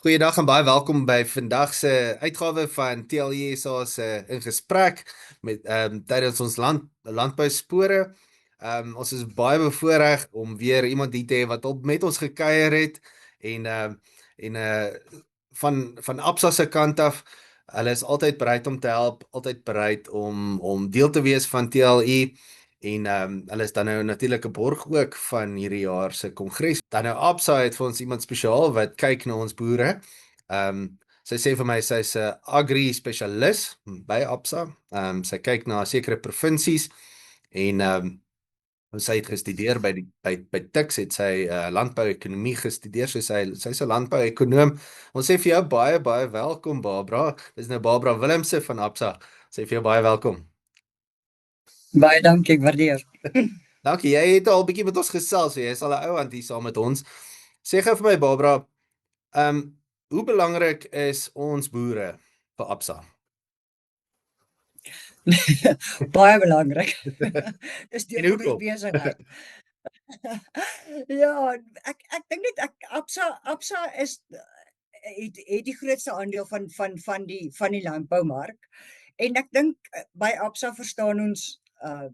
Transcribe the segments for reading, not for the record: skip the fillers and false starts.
Goeiedag en baie welkom by vandag se uitgawe van TLE SA se in gesprek met tydens ons landbouspore. Ons is baie bevoorreg om weer iemand hier te hê wat op met ons gekuier het en van Absa se kant af. Hulle is altyd bereid om te help, altyd bereid om deel te wees van TLE. En hulle is dan nou natuurlik 'n borg ook van hierdie jaar se kongres. Dan nou Absa het vir ons iemand spesiaal wat kyk na ons boere. Sy sê vir my sy's 'n agri spesialis by Absa. Sy kyk na sekere provinsies en sy het gestudeer by Tuks, het sy landbouekonomie gestudeer, so sy's 'n landbouekonoom. Ons sê vir jou baie welkom Barbara. Dis nou Barbara Willemse van Absa. Sê vir jou baie welkom. Baie dankie, ek waardeer. Dankie, jy het al 'n bietjie met ons gesels, so jy is al 'n ou aan hier saam met ons. Sê gou vir my Barbara, hoe belangrik is ons boere vir Absa? Baie belangrik. Dis En deel van ons hoekom? besigheid. Ja, ek dink net Absa is het die grootste aandeel van die landboumark. En ek dink by Absa verstaan ons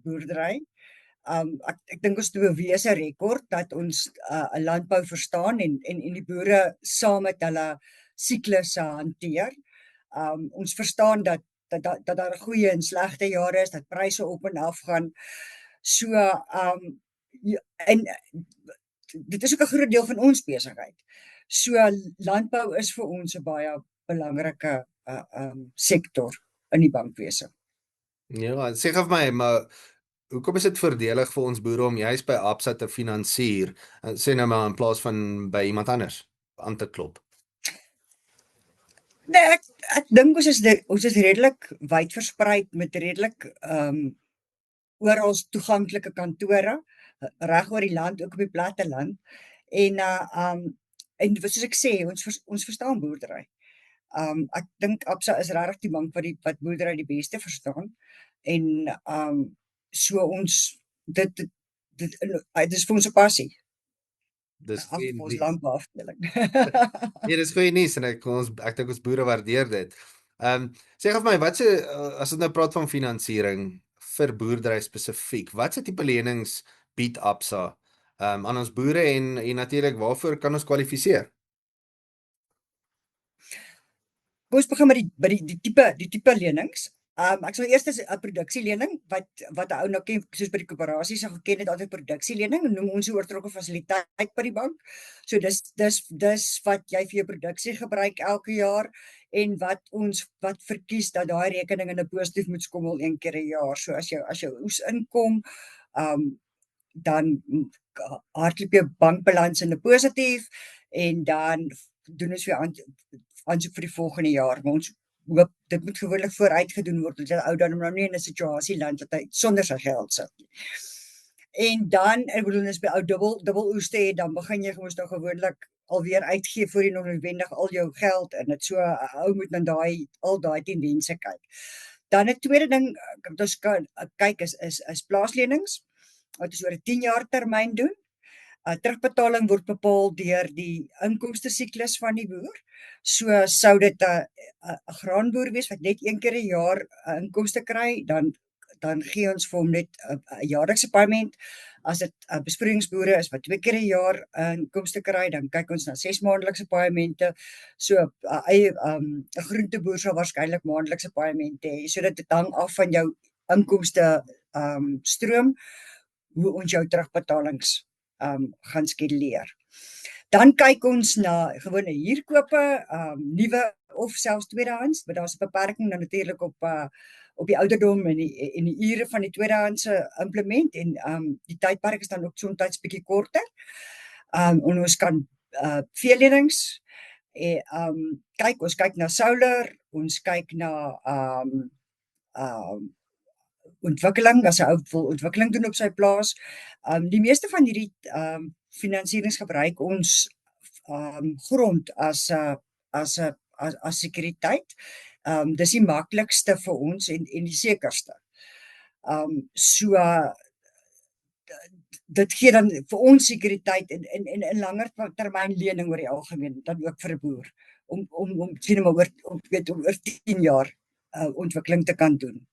boerdery. Ek dink ons het 'n bewese rekord dat ons 'n landbou verstaan en die boere saam met hulle siklusse hanteer. Ons verstaan dat daar goeie en slegte jare is, dat pryse op en af gaan. So en dit is ook 'n groot deel van ons besigheid. So landbou is vir ons 'n baie belangrike sektor in die bankwese. Ja, sê gou vir my, maar hoekom is dit voordelig vir ons boere om juist by Absa te finansier? Sê nou maar in plaas van by iemand anders aan te klop. Nee, ek dink ons is redelik wyd versprei met redelik oral toeganklike kantore reg oor die land, ook op die platteland. En soos ek sê, ons verstaan boerdery. Ek dink Absa is regtig die bank wat boerdery die beste verstaan. En so ons dit is vir ons 'n passie. Dis Ag, goeie vir ons nuus. landbouafdeling. Nee, dis goeie nuus en ek dink ons boere waardeer dit. Sê gou vir my, as ons nou praat van finansiering vir boerdery spesifiek, watse tipe lenings bied Absa aan ons boere en natuurlik waarvoor kan ons kwalifiseer? Kom ons begin met die tipe lenings. Ek sal eers 'n produksielening wat 'n ou nou ken, soos by die koöperasies sal geken het altyd produksielening, noem ons 'n oortrokke fasiliteit by die bank. So dis wat jy vir jou produksie gebruik elke jaar en wat verkies dat daai rekening in 'n positief moet skommel een keer 'n jaar. So as jou oes inkom, dan hardloop jou bankbalans in 'n positief en dan doen ons weer aansoek vir die volgende jaar. Maar ons hoop dit moet gewoonlik vooruit gedoen word, dat die ou dan nou nie in 'n situasie land dat hy sonder sy geld sit nie. En dan, ek bedoel, as by ou dubbel oeste het, dan begin jy mos nou gewoonlik alweer uitgee voor jy nog noodwendig al jou geld in dit. So 'n ou moet dan al daai tendense kyk. Dan 'n tweede ding wat ons kan kyk is plaaslenings wat ons oor 'n 10 jaar termyn doen. Terugbetaling word bepaal deur die inkomste siklus van die boer. So sou dit 'n graanboer wees wat net een keer 'n jaar inkomste kry, dan gee ons vir hom net 'n jaarlikse paaiement. As dit besproeiingsboere is wat 2 keer 'n jaar inkomste kry, dan kyk ons na 6 maandelikse paaimente. So 'n groenteboer sal waarskynlik maandelikse paaimente hê. So dit hang af van jou inkomste stroom hoe ons jou terugbetalings gaan skeduleer. Dan kyk ons na gewone huurkope, nuwe of selfs tweedehands, maar daar's 'n beperking dan natuurlik op die ouderdom en die ure van die tweedehandse implement en die tydperk is dan ook soms bietjie korter. En ons kan veelenings kyk, ons kyk na solar, ons kyk na ontwikkeling, as 'n ou wil ontwikkeling doen op sy plaas. Die meeste van hierdie finansierings gebruik ons grond as sekuriteit. Dis die maklikste vir ons en die sekerste. So dit gee dan vir ons sekuriteit en langer termyn lening oor die algemeen, dan ook vir 'n boer, om sien maar oor 10 jaar ontwikkeling te kan doen.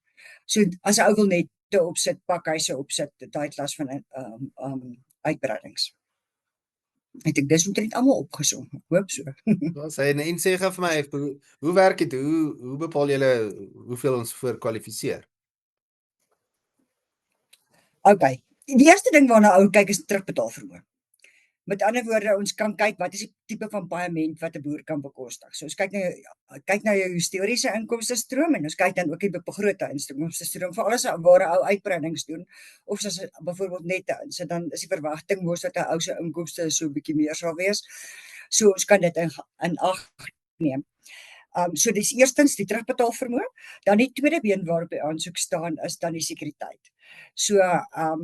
So as 'n ou wil net opsit, pakhuise opsit, daai klas van uitbreidings. Het ek dis omtrent almal opgesom, ek hoop so. Was hy en sê gou vir my, hoe werk dit? Hoe bepaal julle hoeveel ons voor kwalifiseer? Okay, die eerste ding waarna ou kyk is terugbetaalvermoë. Met ander woorde, ons kan kyk wat is die tipe van paaiement wat 'n boer kan bekostig. So ons kyk na jou historiese inkomstestroom en ons kyk dan ook die begrote inkomstestroom vir alles waar 'n ou uitbreidings doen of as byvoorbeeld net dan is die verwagting mos dat 'n ou se inkomste so 'n bietjie meer sal wees. So ons kan dit in ag neem. So dis eerstens die terugbetaalvermoë, dan die tweede been waarop die aansoek staan is dan die sekuriteit. So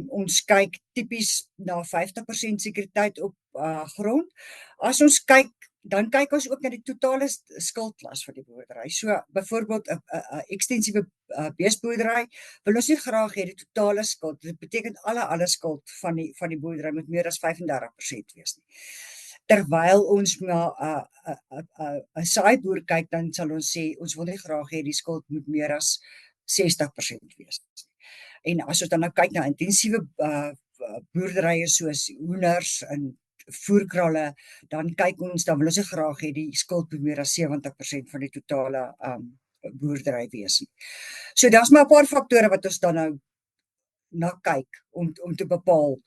ons kyk tipies na 50% sekuriteit op grond. As ons kyk, dan kyk ons ook na die totale skuldlas van die boerdery. So byvoorbeeld 'n ekstensiewe beesboerdery wil ons nie graag hê die totale skuld, dit beteken alle skuld van die boerdery moet meer as 35% wees nie. Terwyl ons na 'n saaiboer kyk, dan sal ons sê ons wil nie graag hê die skuld moet meer as 60% wees. En as ons dan nou kyk na intensiewe boerderye soos hoenders en voerkralle, dan wil ons nie graag hê die skuld moet meer as 70% van die totale boerdery wees nie. So daar's maar 'n paar faktore wat ons dan nou na kyk om te bepaal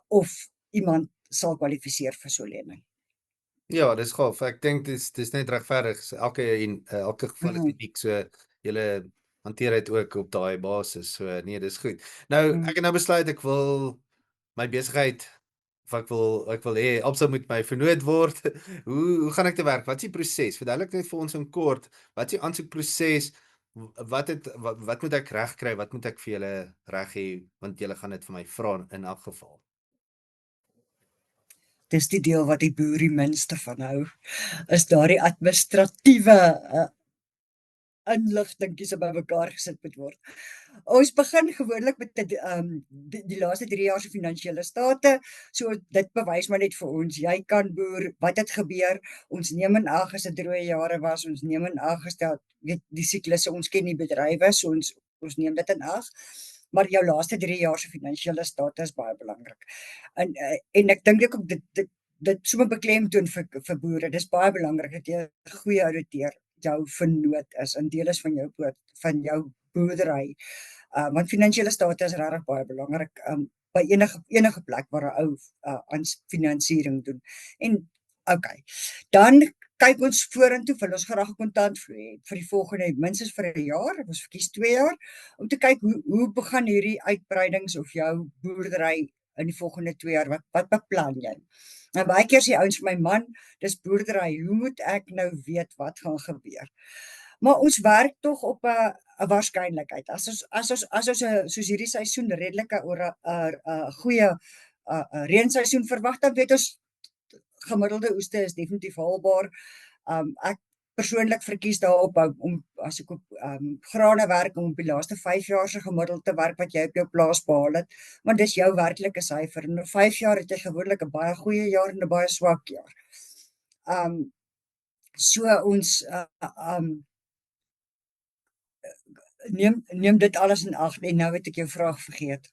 of iemand sal kwalifiseer vir so 'n lening. Ja, dis gaaf. Ek dink dis net regverdig. Elke geval is uniek, so julle hanteer dit ook op daai basis. So nee, dis goed. Nou, ek het nou besluit ek wil my besigheid of ek wil hê Absa moet my vernoot word. Hoe gaan ek te werk? Wat is die proses? Verduidelik net vir ons in kort. Wat is die aansoekproses? Wat moet ek reg kry? Wat moet ek vir julle reg hê? Want julle gaan dit vir my vra in elk geval. Dis die deel wat die boer die minste van hou, is daardie administratiewe inligtingkies wat bymekaar gesit moet word. Ons begin gewoonlik met die laaste 3 jaar se finansiële state. So dit bewys maar net vir ons, jy kan boer, wat het gebeur? Ons neem in ag as dit droë jare was, ons neem in ag gestel, weet die siklusse, ons ken die bedrywe, so ons neem dit in ag. Maar jou laaste 3 jaar se finansiële state is baie belangrik. En ek dink ook dit sommer beklemtoon vir boere. Dis baie belangrik dat jy 'n goeie ouditeur jou vernoot is in deel is van jou boerdery. Want finansiële state is regtig baie belangrik by enige plek waar 'n ou aan finansiering doen. En okay. Dan kyk ons vorentoe, wil ons graag 'n kontantvloei hê vir die volgende minstens vir 'n jaar, ons verkies 2 jaar, om te kyk hoe begin hierdie uitbreidings of jou boerdery in die volgende 2 jaar, wat beplan jy? En baie keer sê ouens vir my, man, dis boerdery, hoe moet ek nou weet wat gaan gebeur? Maar ons werk tog op 'n waarskynlikheid. As ons soos hierdie seisoen redelike goeie reenseisoen verwag, dan weet ons gemiddelde oeste is definitief haalbaar. Ek persoonlik verkies daarop om as ek op grane werk om op die laaste 5 jaar se gemiddeld te werk wat jy op jou plaas behaal het, want dis jou werklike syfer. En 5 jaar het jy gewoonlik 'n baie goeie jaar en 'n baie swak jaar. So ons neem dit alles in ag en nou het ek jou vraag vergeet.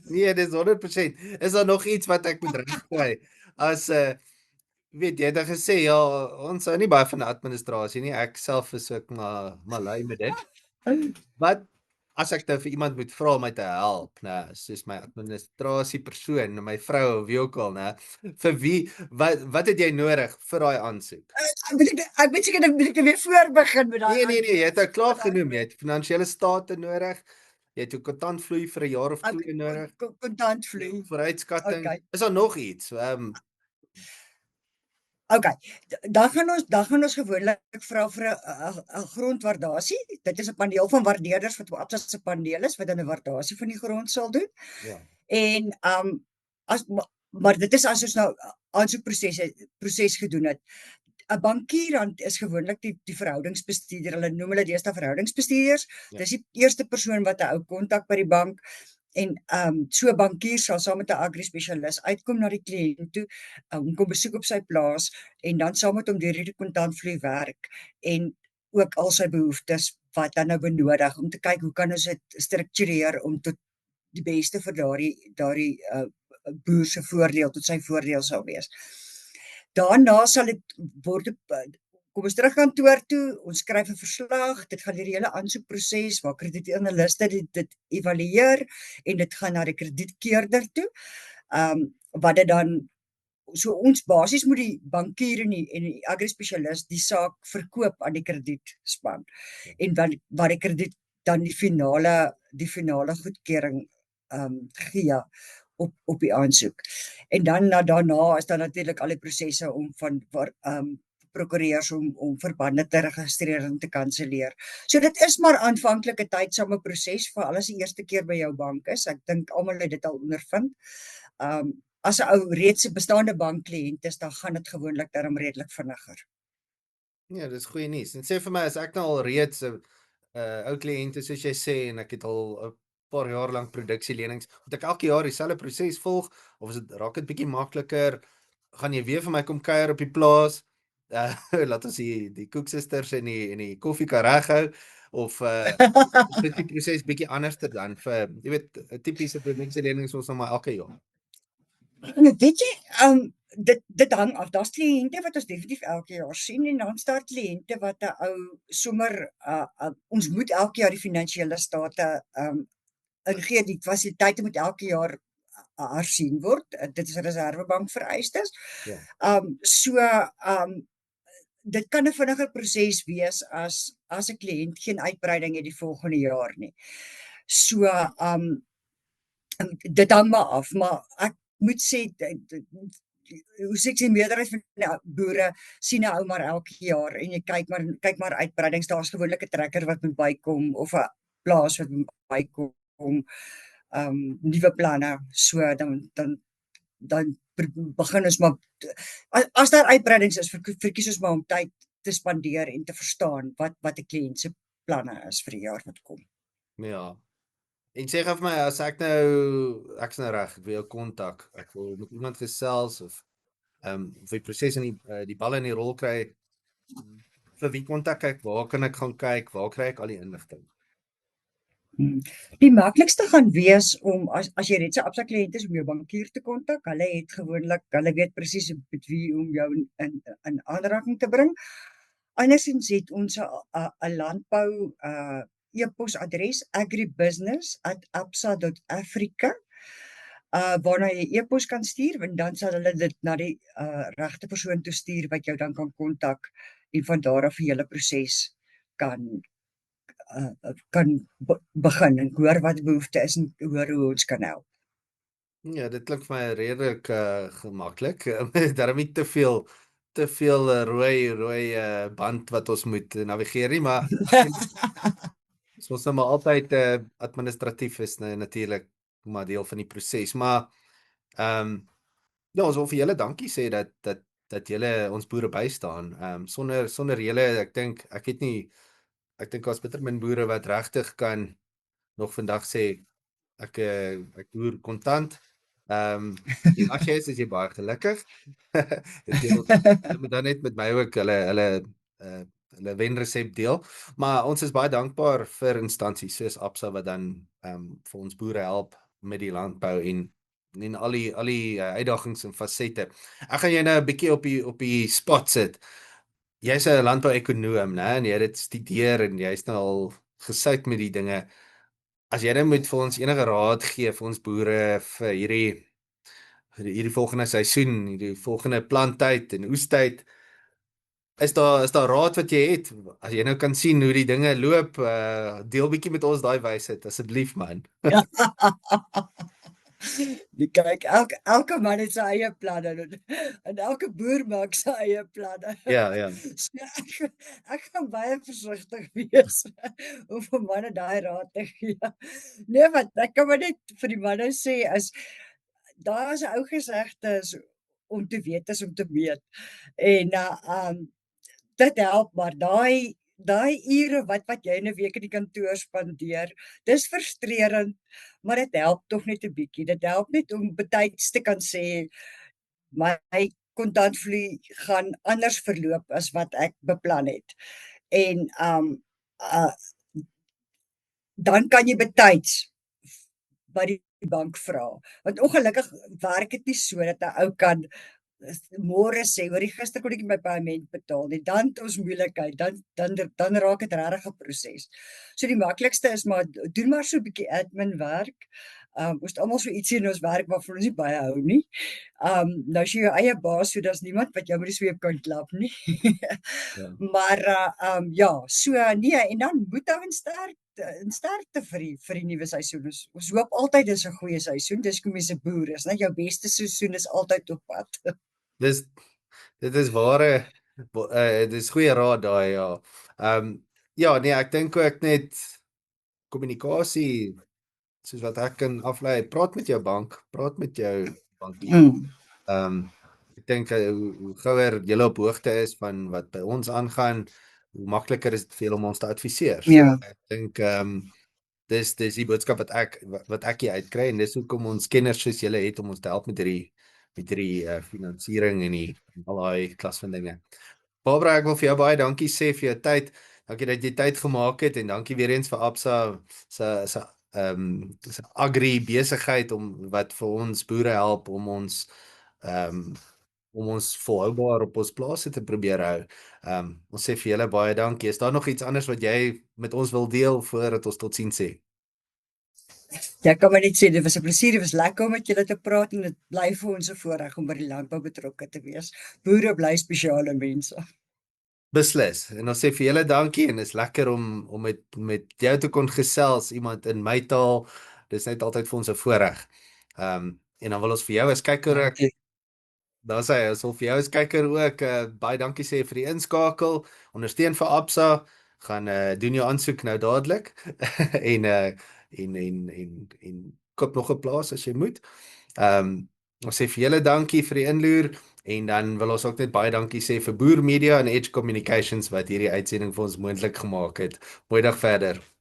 Nee, dis 100%. Is daar nog iets wat ek moet regkry? As weet jy het gesê ja, ons hou nie baie van administrasie nie. Ek self is ook maar lui met dit. Wat as ek nou vir iemand moet vra om my te help, né, soos my administrasie persoon, my vrou of wie ook al, né? Vir wie wat het jy nodig vir daai aansoek? Ek weet seker moet ek weer voor begin met daai. Nee, jy het klaar genoem, jy het finansiële state nodig. Jy het 'n kontantvloei vir 'n jaar of 2 nodig. Kontantvloei. Vooruitskatting. Okay. Is daar nog iets? Okay, dan gaan ons gewoonlik vra vir 'n grondwaardasie. Dit is 'n paneel van waardeerders wat op Absa se paneel is wat dan 'n waardasie van die grond sal doen. Ja. En maar dit is as ons nou aansoekproses gedoen het. 'n Bankier is gewoonlik die verhoudingsbestuurder. Hulle noem hulle deesdae verhoudingsbestuurders. Ja. Dis die eerste persoon wat 'n ou kontak by die bank En so 'n bankier sal saam met 'n agri-spesialis uitkom na die kliënt toe, kom besoek op sy plaas en dan saam met hom deur hierdie kontantvloei werk en ook al sy behoeftes wat dan nou benodig om te kyk hoe kan ons dit struktureer om tot die beste vir daardie boer se voordeel tot sy voordeel sal wees. Daarna sal dit word kom ons terug kantoor toe, ons skryf 'n verslag, dit gaan deur die hele aansoekproses waar kredietanaliste dit evalueer en dit gaan na die kredietkeurder toe. Wat dit dan so ons basies moet die bankier en die agri-spesialis die saak verkoop aan die kredietspan en waar die krediet dan die finale goedkeuring gee op die aansoek. En dan daarna is dan natuurlik al die prosesse om van prokureurs om verbande te registreer en te kanselleer. So dit is maar aanvanklik 'n tydsame proses vir alles die eerste keer by jou bank is. Ek dink almal het dit al ondervind. As 'n ou reeds 'n bestaande bankkliënt is, dan gaan dit gewoonlik daarom redelik vinniger. Ja, dis goeie nuus. En sê vir my, as ek nou al reeds 'n ou kliënt is soos jy sê en ek het al 'n paar jaar lank produksielenings, moet ek elke jaar dieselfde proses volg of is dit raak dit bietjie makliker? Gaan jy weer vir my kom kuier op die plaas? Laat ons die koeksisters en die koffie kan reghou of is die proses bietjie anderster dan vir jy weet 'n tipiese produksielenings ons nou maar elke jaar. Weet jy, dit hang af. Daar's kliënte wat ons definitief elke jaar sien en dan staan kliënte wat 'n ou sommer ons moet elke jaar die finansiële state ingee. Die fasiliteite moet elke jaar hersien word. Dit is Reserwebank vereistes. Ja. Dit kan 'n vinniger proses wees as 'n kliënt geen uitbreiding het die volgende jaar nie. So dit hang maar af, maar ek moet sê hoe sê ek die meerderheid van die boere sien 'n ou maar elke jaar en jy kyk maar uitbreidings. Daar's gewoonlik 'n trekker wat moet bykom of 'n plaas wat moet bykom, nuwe planne. So dan begin ons maar as daar uitbreidings is, verkies ons maar om tyd te spandeer en te verstaan wat 'n kliënt se planne is vir die jaar wat kom. Ja. En sê gou vir my, as ek's nou reg, ek wil jou kontak, ek wil met iemand gesels of die proses in die bal in die rol kry, vir wie kontak ek, waar kan ek gaan kyk, waar kry ek al die inligting? Die maklikste gaan wees om as jy reeds 'n Absa kliënt is om jou bankier te kontak. Hulle weet presies met wie om jou in aanraking te bring. Andersins het ons 'n landbou e-posadres agribusiness@absa.africa waarna jy e-pos kan stuur en dan sal hulle dit na die regte persoon toe stuur wat jou dan kan kontak en van daar af die hele proses kan begin en hoor wat die behoefte is en hoor hoe ons kan help. Ja, dit klink vir my redelik gemaklik. Daarom nie te veel rooi band wat ons moet navigeer nie, maar ons nou maar altyd administratief is natuurlik maar deel van die proses. Maar ja, ons wil vir julle dankie sê dat julle ons boere bystaan. Sonder julle, ek dink daar's bitter min boere wat regtig kan nog vandag sê ek boer kontant. En as jy is jy baie gelukkig. Hulle moet dan net met my ook hulle wenresep deel. Maar ons is baie dankbaar vir instansies soos Absa wat dan vir ons boere help met die landbou en al die uitdagings en fasette. Ek gaan jou nou 'n bietjie op die spot sit. Jy's 'n landbou-ekonoom, né? En jy het dit studeer en jy's nou al gesout met die dinge. As jy nou moet vir ons enige raad gee vir ons boere vir hierdie volgende seisoen, hierdie volgende planttyd en oestyd, is daar raad wat jy het? As jy nou kan sien hoe die dinge loop, deel bietjie met ons daai wysheid asseblief man. Kyk, elke man het sy eie planne en elke boer maak sy eie planne. Ja. So ek gaan baie versigtig wees om vir manne daai raad te gee. Nee, wat ek kan maar net vir die manne sê is daar is 'n ou gesegde is om te weet is om te meet. En dit help maar daai daai ure wat jy in 'n week in die kantoor spandeer, dis frustrerend, maar dit help tog net 'n bietjie. Dit help net om betyds te kan sê my kontantvloei gaan anders verloop as wat ek beplan het. En uh dan kan jy betyds by die bank vra. Want ongelukkig werk dit nie so dat 'n ou kan môre sê, hoorie gister kon ek nie my paaiement betaal nie, dan het ons moeilikheid, dan raak dit regtig 'n proses. So die maklikste is maar doen maar so 'n bietjie admin werk. Ons het almal so ietsie in ons werk waarvan ons nie baie hou nie. Nou as jy jou eie baas, so daar's niemand wat jou met die sweep kan klap nie. Ja. Maar ja, so nee, en dan moet ou in sterkte vir die nuwe seisoen. Ons hoop altyd dis 'n goeie seisoen. Dis hoe mense boer is, né? Jou beste seisoen is altyd op pad. Dis dit is ware dis goeie raad daai ja. Ja, nee, ek dink ook net kommunikasie soos wat ek kan aflei, praat met jou bank, praat met jou bankier. Mm. Ek dink hoe gouer jy op hoogte is van wat by ons aangaan, hoe makliker is dit vir julle om ons te adviseer. So Ja. ek dink dis die boodskap wat ek hier uitkry en dis hoekom ons kenners soos julle het om ons te help met hierdie finansiering en al daai klas van dinge. Barbara, ek wil vir jou baie dankie sê vir jou tyd. Dankie dat jy tyd gemaak het en dankie weer eens vir Absa se agri besigheid wat vir ons boere help om ons volhoubaar op ons plase te probeer hou. Ons sê vir julle baie dankie. Is daar nog iets anders wat jy met ons wil deel voordat ons totsiens sê? Ja, kan maar net sê dit was 'n plesier, dit was lekker om met julle te praat en dit bly vir ons 'n voorreg om by die landbou betrokke te wees. Boere bly spesiale mense. Beslis. En ons sê vir julle dankie en is lekker om met jou te kon gesels, iemand in my taal. Dis net altyd vir ons 'n voorreg. En dan wil ons vir jou as kyker ook dan sê ons wil vir jou as kyker ook baie dankie sê vir die inskakel. Ondersteun vir Absa. Gaan doen jou aansoek nou dadelik en koop nog 'n plaas as jy moet. Ons sê vir julle dankie vir die inloer en dan wil ons ook net baie dankie sê vir Boer Media en Edge Communications wat hierdie uitsending vir ons moontlik gemaak het. Mooi dag verder.